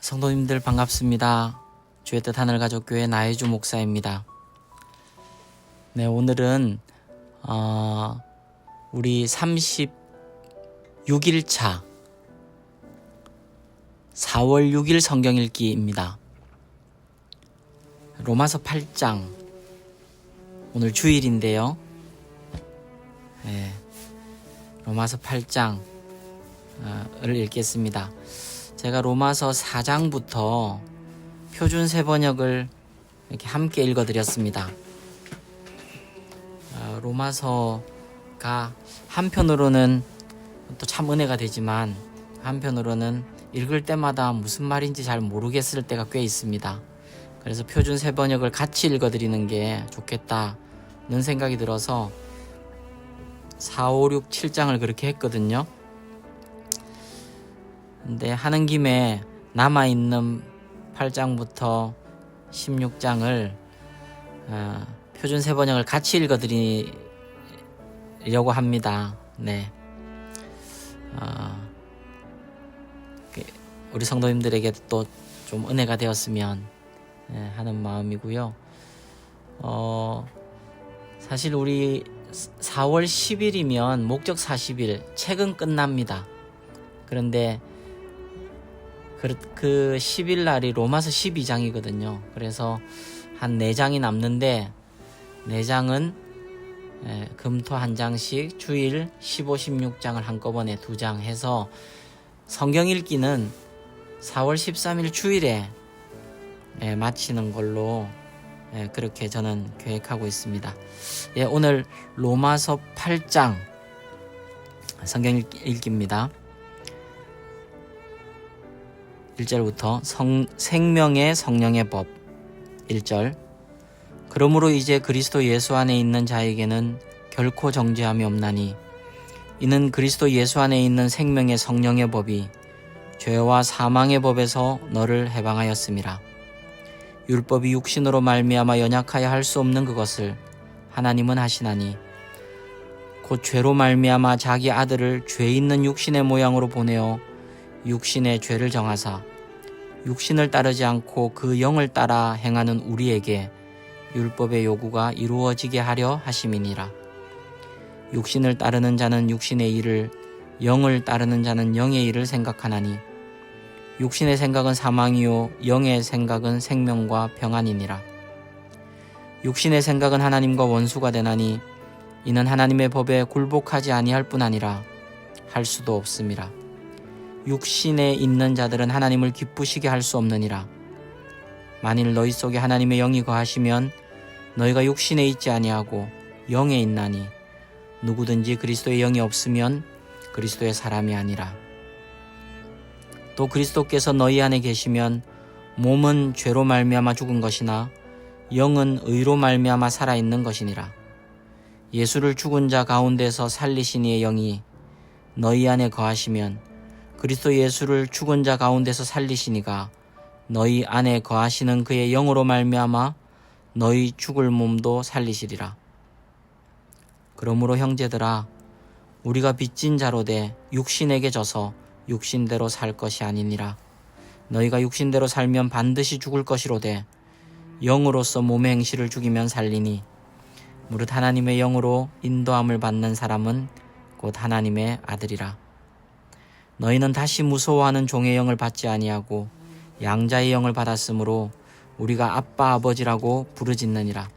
성도님들 반갑습니다. 주의 뜻 하늘가족교회 나혜주 목사입니다. 네, 오늘은 우리 36일차 4월 6일 성경 읽기입니다. 로마서 8장 오늘 주일인데요. 네, 로마서 8장을 읽겠습니다. 제가 로마서 4장부터 표준 세번역을 이렇게 함께 읽어드렸습니다. 로마서가 한편으로는 또 참 은혜가 되지만 한편으로는 읽을 때마다 무슨 말인지 잘 모르겠을 때가 꽤 있습니다. 그래서 표준 세번역을 같이 읽어드리는 게 좋겠다는 생각이 들어서 4, 5, 6, 7장을 그렇게 했거든요. 근데 하는 김에 남아있는 8장부터 16장을 표준 세번역을 같이 읽어드리려고 합니다. 네, 우리 성도님들에게 또 좀 은혜가 되었으면 하는 마음이고요. 사실 우리 4월 10일이면 목적 40일 책은 끝납니다. 그런데 그 10일 날이 로마서 12장이거든요. 그래서 한 4장이 남는데 4장은 금토 한 장씩 주일 15, 16장을 한꺼번에 2장 해서 성경 읽기는 4월 13일 주일에 마치는 걸로 그렇게 저는 계획하고 있습니다. 오늘 로마서 8장 성경 읽기입니다. 1절부터 생명의 성령의 법 1절. 그러므로 이제 그리스도 예수 안에 있는 자에게는 결코 정죄함이 없나니 이는 그리스도 예수 안에 있는 생명의 성령의 법이 죄와 사망의 법에서 너를 해방하였음이라. 율법이 육신으로 말미암아 연약하여 할 수 없는 그것을 하나님은 하시나니 곧 죄로 말미암아 자기 아들을 죄 있는 육신의 모양으로 보내어 육신의 죄를 정하사 육신을 따르지 않고 그 영을 따라 행하는 우리에게 율법의 요구가 이루어지게 하려 하심이니라. 육신을 따르는 자는 육신의 일을, 영을 따르는 자는 영의 일을 생각하나니 육신의 생각은 사망이요 영의 생각은 생명과 평안이니라. 육신의 생각은 하나님과 원수가 되나니 이는 하나님의 법에 굴복하지 아니할 뿐 아니라 할 수도 없음이라. 육신에 있는 자들은 하나님을 기쁘시게 할 수 없느니라. 만일 너희 속에 하나님의 영이 거하시면 너희가 육신에 있지 아니하고 영에 있나니 누구든지 그리스도의 영이 없으면 그리스도의 사람이 아니라. 또 그리스도께서 너희 안에 계시면 몸은 죄로 말미암아 죽은 것이나 영은 의로 말미암아 살아있는 것이니라. 예수를 죽은 자 가운데서 살리신 이의 영이 너희 안에 거하시면 그리스도 예수를 죽은 자 가운데서 살리시니가 너희 안에 거하시는 그의 영으로 말미암아 너희 죽을 몸도 살리시리라. 그러므로 형제들아, 우리가 빚진 자로 돼 육신에게 져서 육신대로 살 것이 아니니라. 너희가 육신대로 살면 반드시 죽을 것이로되 영으로서 몸의 행실을 죽이면 살리니 무릇 하나님의 영으로 인도함을 받는 사람은 곧 하나님의 아들이라. 너희는 다시 무서워하는 종의 영을 받지 아니하고 양자의 영을 받았으므로 우리가 아빠 아버지라고 부르짖느니라.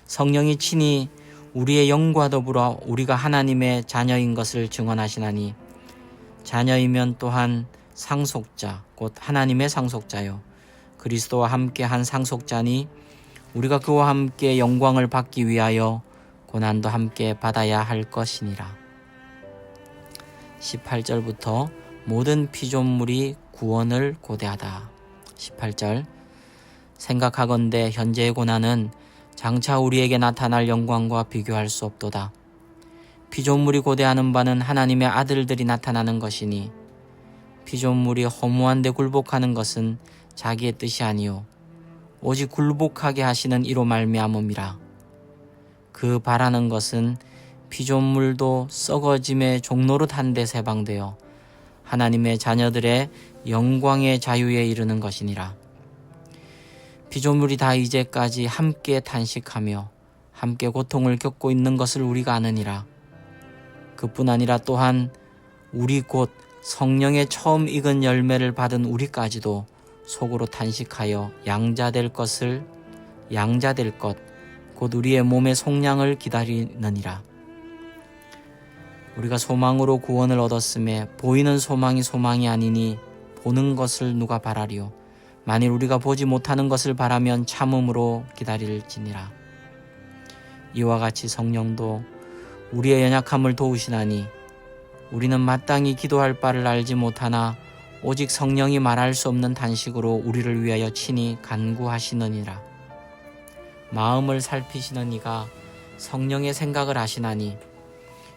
성령이 친히 우리의 영과 더불어 우리가 하나님의 자녀인 것을 증언하시나니 자녀이면 또한 상속자 곧 하나님의 상속자요 그리스도와 함께 한 상속자니 우리가 그와 함께 영광을 받기 위하여 고난도 함께 받아야 할 것이니라. 18절부터 모든 피조물이 구원을 고대하다. 18절. 생각하건대 현재의 고난은 장차 우리에게 나타날 영광과 비교할 수 없도다. 피조물이 고대하는 바는 하나님의 아들들이 나타나는 것이니 피조물이 허무한 데 굴복하는 것은 자기의 뜻이 아니요 오직 굴복하게 하시는 이로 말미암음이라. 그 바라는 것은 피조물도 썩어짐의 종노릇 한데 세방되어 하나님의 자녀들의 영광의 자유에 이르는 것이니라. 피조물이 다 이제까지 함께 탄식하며 함께 고통을 겪고 있는 것을 우리가 아느니라. 그뿐 아니라 또한 우리 곧 성령의 처음 익은 열매를 받은 우리까지도 속으로 탄식하여 양자될 것 곧 우리의 몸의 속량을 기다리느니라. 우리가 소망으로 구원을 얻었음에 보이는 소망이 소망이 아니니 보는 것을 누가 바라리요. 만일 우리가 보지 못하는 것을 바라면 참음으로 기다릴지니라. 이와 같이 성령도 우리의 연약함을 도우시나니 우리는 마땅히 기도할 바를 알지 못하나 오직 성령이 말할 수 없는 탄식으로 우리를 위하여 친히 간구하시느니라. 마음을 살피시는 이가 성령의 생각을 아시나니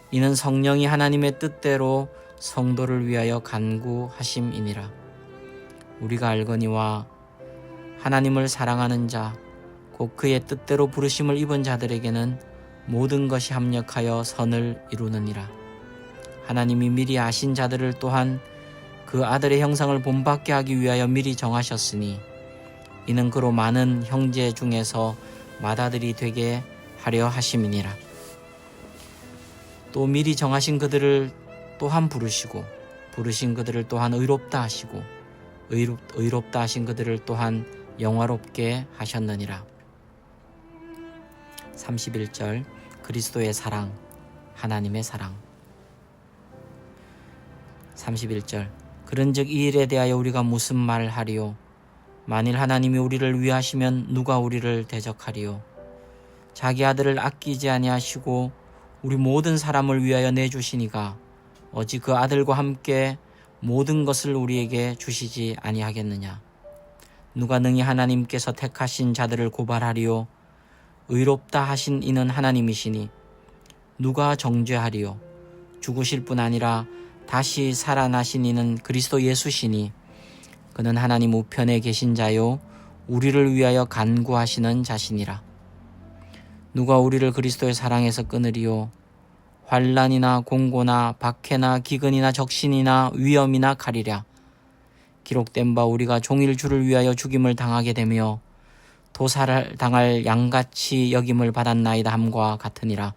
이는 성령이 하나님의 뜻대로 성도를 위하여 간구하심이니라. 우리가 알거니와 하나님을 사랑하는 자 곧 그의 뜻대로 부르심을 입은 자들에게는 모든 것이 합력하여 선을 이루느니라. 하나님이 미리 아신 자들을 또한 그 아들의 형상을 본받게 하기 위하여 미리 정하셨으니 이는 그로 많은 형제 중에서 맏아들이 되게 하려 하심이니라. 또 미리 정하신 그들을 또한 부르시고 부르신 그들을 또한 의롭다 하시고 의롭다 하신 그들을 또한 영화롭게 하셨느니라. 31절 그리스도의 사랑, 하나님의 사랑. 31절 그런즉 이 일에 대하여 우리가 무슨 말을 하리요? 만일 하나님이 우리를 위하시면 누가 우리를 대적하리요? 자기 아들을 아끼지 아니하시고 우리 모든 사람을 위하여 내주시니가 어찌 그 아들과 함께 모든 것을 우리에게 주시지 아니하겠느냐? 누가 능히 하나님께서 택하신 자들을 고발하리요? 의롭다 하신 이는 하나님이시니 누가 정죄하리요? 죽으실 뿐 아니라 다시 살아나신 이는 그리스도 예수시니 그는 하나님 우편에 계신 자요 우리를 위하여 간구하시는 자시니라. 누가 우리를 그리스도의 사랑에서 끊으리요? 환난이나 공고나 박해나 기근이나 적신이나 위험이나 칼이랴. 기록된 바 우리가 종일 주를 위하여 죽임을 당하게 되며 도살을 당할 양같이 여김을 받았나이다 함과 같으니라.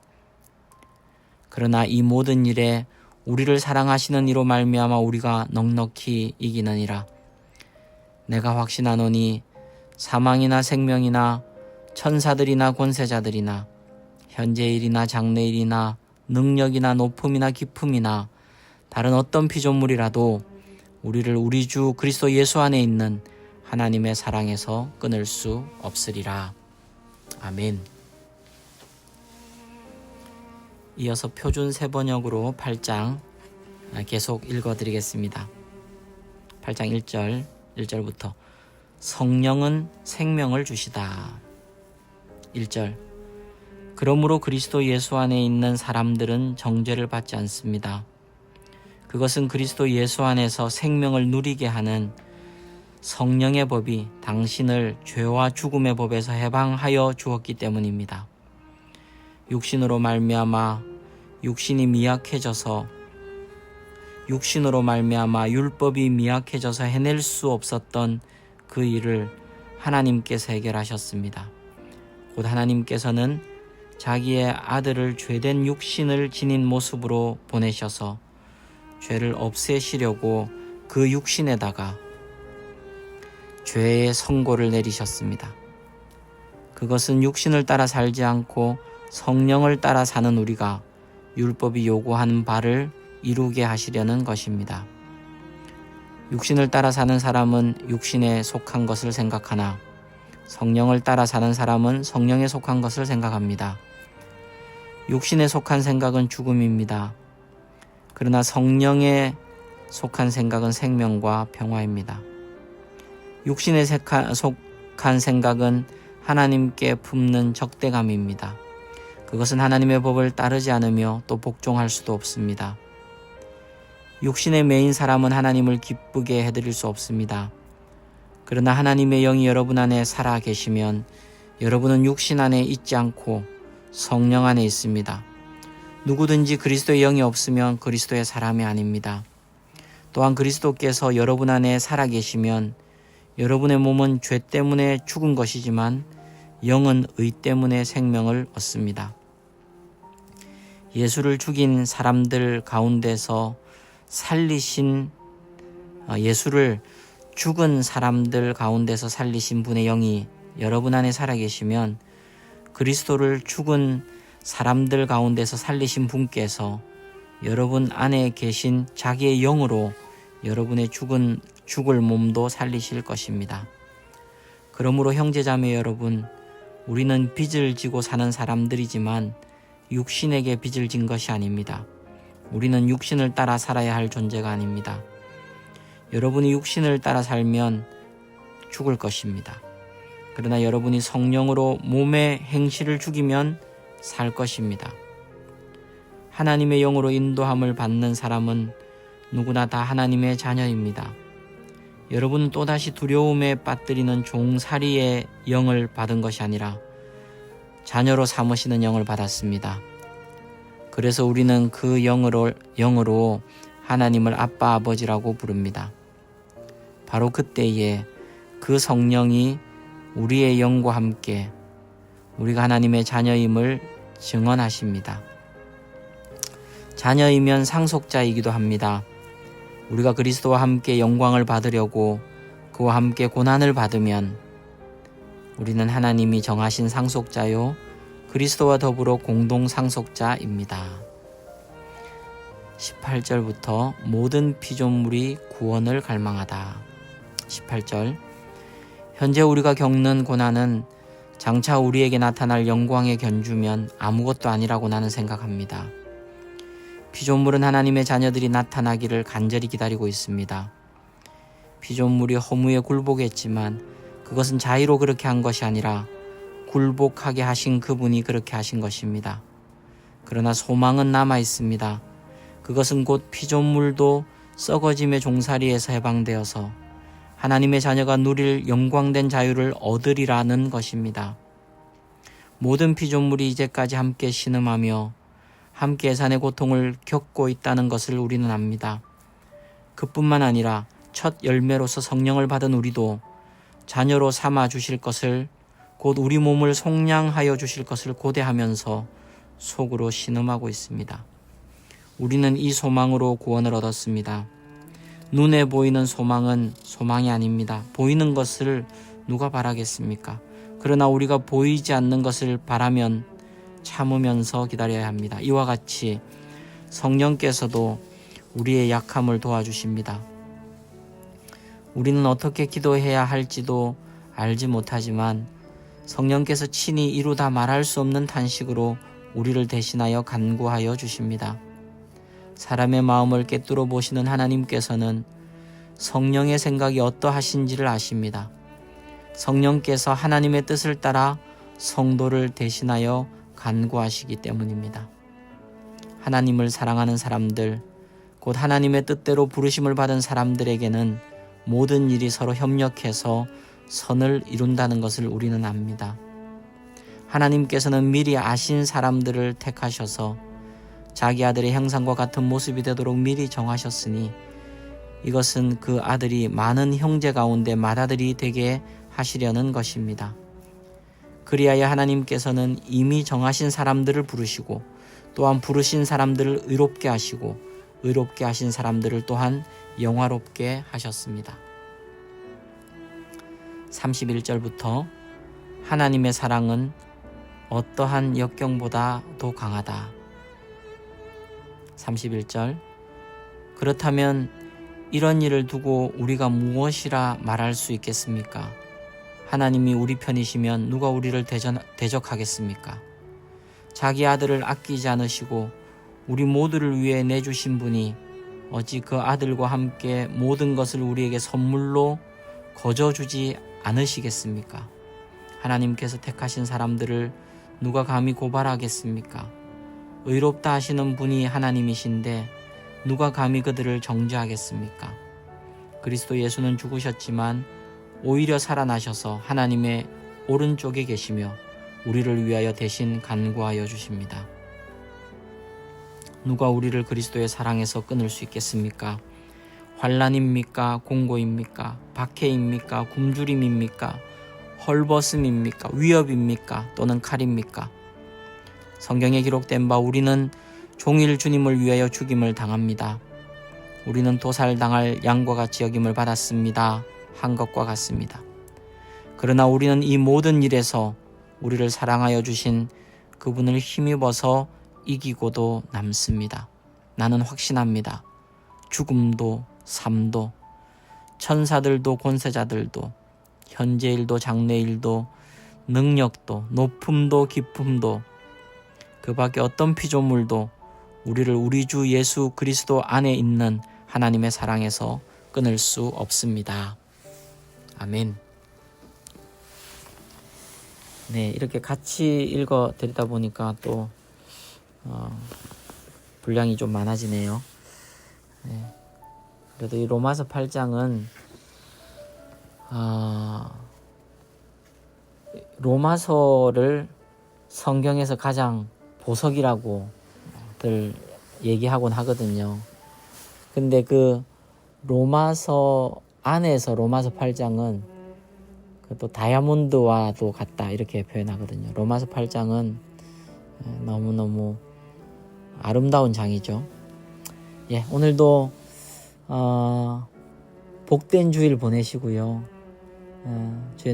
그러나 이 모든 일에 우리를 사랑하시는 이로 말미암아 우리가 넉넉히 이기느니라. 내가 확신하노니 사망이나 생명이나 천사들이나 권세자들이나 현재일이나 장래일이나 능력이나 높음이나 깊음이나 다른 어떤 피조물이라도 우리를 우리 주 그리스도 예수 안에 있는 하나님의 사랑에서 끊을 수 없으리라. 아멘. 이어서 표준 세번역으로 8장 계속 읽어드리겠습니다. 8장 1절부터 성령은 생명을 주시다. 1절 그러므로 그리스도 예수 안에 있는 사람들은 정죄를 받지 않습니다. 그것은 그리스도 예수 안에서 생명을 누리게 하는 성령의 법이 당신을 죄와 죽음의 법에서 해방하여 주었기 때문입니다. 육신으로 말미암아 율법이 미약해져서 해낼 수 없었던 그 일을 하나님께서 해결하셨습니다. 곧 하나님께서는 자기의 아들을 죄된 육신을 지닌 모습으로 보내셔서 죄를 없애시려고 그 육신에다가 죄의 선고를 내리셨습니다. 그것은 육신을 따라 살지 않고 성령을 따라 사는 우리가 율법이 요구하는 바를 이루게 하시려는 것입니다. 육신을 따라 사는 사람은 육신에 속한 것을 생각하나 성령을 따라 사는 사람은 성령에 속한 것을 생각합니다. 육신에 속한 생각은 죽음입니다. 그러나 성령에 속한 생각은 생명과 평화입니다. 육신에 속한 생각은 하나님께 품는 적대감입니다. 그것은 하나님의 법을 따르지 않으며 또 복종할 수도 없습니다. 육신의 매인 사람은 하나님을 기쁘게 해드릴 수 없습니다. 그러나 하나님의 영이 여러분 안에 살아 계시면 여러분은 육신 안에 있지 않고 성령 안에 있습니다. 누구든지 그리스도의 영이 없으면 그리스도의 사람이 아닙니다. 또한 그리스도께서 여러분 안에 살아계시면 여러분의 몸은 죄 때문에 죽은 것이지만 영은 의 때문에 생명을 얻습니다. 예수를 죽인 사람들 가운데서 예수를 죽은 사람들 가운데서 살리신 분의 영이 여러분 안에 살아계시면 그리스도를 죽은 사람들 가운데서 살리신 분께서 여러분 안에 계신 자기의 영으로 여러분의 죽을 몸도 살리실 것입니다. 그러므로 형제자매 여러분, 우리는 빚을 지고 사는 사람들이지만 육신에게 빚을 진 것이 아닙니다. 우리는 육신을 따라 살아야 할 존재가 아닙니다. 여러분이 육신을 따라 살면 죽을 것입니다. 그러나 여러분이 성령으로 몸의 행실을 죽이면 살 것입니다. 하나님의 영으로 인도함을 받는 사람은 누구나 다 하나님의 자녀입니다. 여러분은 또다시 두려움에 빠뜨리는 종살이의 영을 받은 것이 아니라 자녀로 삼으시는 영을 받았습니다. 그래서 우리는 그 영으로 하나님을 아빠 아버지라고 부릅니다. 바로 그때에 그 성령이 우리의 영과 함께 우리가 하나님의 자녀임을 증언하십니다. 자녀이면 상속자이기도 합니다. 우리가 그리스도와 함께 영광을 받으려고 그와 함께 고난을 받으면 우리는 하나님이 정하신 상속자요 그리스도와 더불어 공동 상속자입니다. 18절부터 모든 피조물이 구원을 갈망하다. 18절 현재 우리가 겪는 고난은 장차 우리에게 나타날 영광에 견주면 아무것도 아니라고 나는 생각합니다. 피조물은 하나님의 자녀들이 나타나기를 간절히 기다리고 있습니다. 피조물이 허무에 굴복했지만 그것은 자의로 그렇게 한 것이 아니라 굴복하게 하신 그분이 그렇게 하신 것입니다. 그러나 소망은 남아 있습니다. 그것은 곧 피조물도 썩어짐의 종살이에서 해방되어서 하나님의 자녀가 누릴 영광된 자유를 얻으리라는 것입니다. 모든 피조물이 이제까지 함께 신음하며 함께 예산의 고통을 겪고 있다는 것을 우리는 압니다. 그뿐만 아니라 첫 열매로서 성령을 받은 우리도 자녀로 삼아 주실 것을 곧 우리 몸을 속량하여 주실 것을 고대하면서 속으로 신음하고 있습니다. 우리는 이 소망으로 구원을 얻었습니다. 눈에 보이는 소망은 소망이 아닙니다. 보이는 것을 누가 바라겠습니까? 그러나 우리가 보이지 않는 것을 바라면 참으면서 기다려야 합니다. 이와 같이 성령께서도 우리의 약함을 도와주십니다. 우리는 어떻게 기도해야 할지도 알지 못하지만 성령께서 친히 이루다 말할 수 없는 탄식으로 우리를 대신하여 간구하여 주십니다. 사람의 마음을 꿰뚫어 보시는 하나님께서는 성령의 생각이 어떠하신지를 아십니다. 성령께서 하나님의 뜻을 따라 성도를 대신하여 간구하시기 때문입니다. 하나님을 사랑하는 사람들, 곧 하나님의 뜻대로 부르심을 받은 사람들에게는 모든 일이 서로 협력해서 선을 이룬다는 것을 우리는 압니다. 하나님께서는 미리 아신 사람들을 택하셔서 자기 아들의 형상과 같은 모습이 되도록 미리 정하셨으니 이것은 그 아들이 많은 형제 가운데 맏아들이 되게 하시려는 것입니다. 그리하여 하나님께서는 이미 정하신 사람들을 부르시고 또한 부르신 사람들을 의롭게 하시고 의롭게 하신 사람들을 또한 영화롭게 하셨습니다. 31절부터 하나님의 사랑은 어떠한 역경보다도 강하다. 31절 그렇다면 이런 일을 두고 우리가 무엇이라 말할 수 있겠습니까? 하나님이 우리 편이시면 누가 우리를 대적하겠습니까? 자기 아들을 아끼지 않으시고 우리 모두를 위해 내주신 분이 어찌 그 아들과 함께 모든 것을 우리에게 선물로 거저주지 않으시겠습니까? 하나님께서 택하신 사람들을 누가 감히 고발하겠습니까? 의롭다 하시는 분이 하나님이신데 누가 감히 그들을 정죄하겠습니까? 그리스도 예수는 죽으셨지만 오히려 살아나셔서 하나님의 오른쪽에 계시며 우리를 위하여 대신 간구하여 주십니다. 누가 우리를 그리스도의 사랑에서 끊을 수 있겠습니까? 환난입니까? 공고입니까? 박해입니까? 굶주림입니까? 헐벗음입니까? 위협입니까? 또는 칼입니까? 성경에 기록된 바 우리는 종일 주님을 위하여 죽임을 당합니다. 우리는 도살당할 양과 같이 여김을 받았습니다. 한 것과 같습니다. 그러나 우리는 이 모든 일에서 우리를 사랑하여 주신 그분을 힘입어서 이기고도 남습니다. 나는 확신합니다. 죽음도 삶도 천사들도 권세자들도 현재일도 장래일도 능력도 높음도 깊음도 그 밖에 어떤 피조물도 우리를 우리 주 예수 그리스도 안에 있는 하나님의 사랑에서 끊을 수 없습니다. 아멘. 네, 이렇게 같이 읽어 드리다 보니까 또 분량이 좀 많아지네요. 네. 그래도 이 로마서 8장은 로마서를 성경에서 가장 보석이라고들 얘기하곤 하거든요. 근데 그 로마서 안에서 로마서 8장은 또 다이아몬드와도 같다 이렇게 표현하거든요. 로마서 8장은 너무너무 아름다운 장이죠. 예, 오늘도 복된 주일 보내시고요.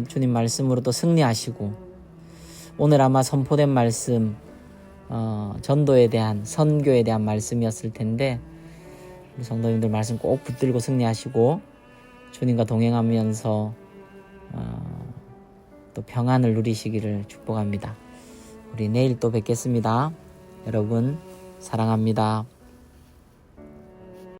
주님 말씀으로 또 승리하시고, 오늘 아마 선포된 말씀 전도에 대한, 선교에 대한 말씀이었을 텐데 우리 성도님들 말씀 꼭 붙들고 승리하시고 주님과 동행하면서 또 평안을 누리시기를 축복합니다. 우리 내일 또 뵙겠습니다. 여러분 사랑합니다.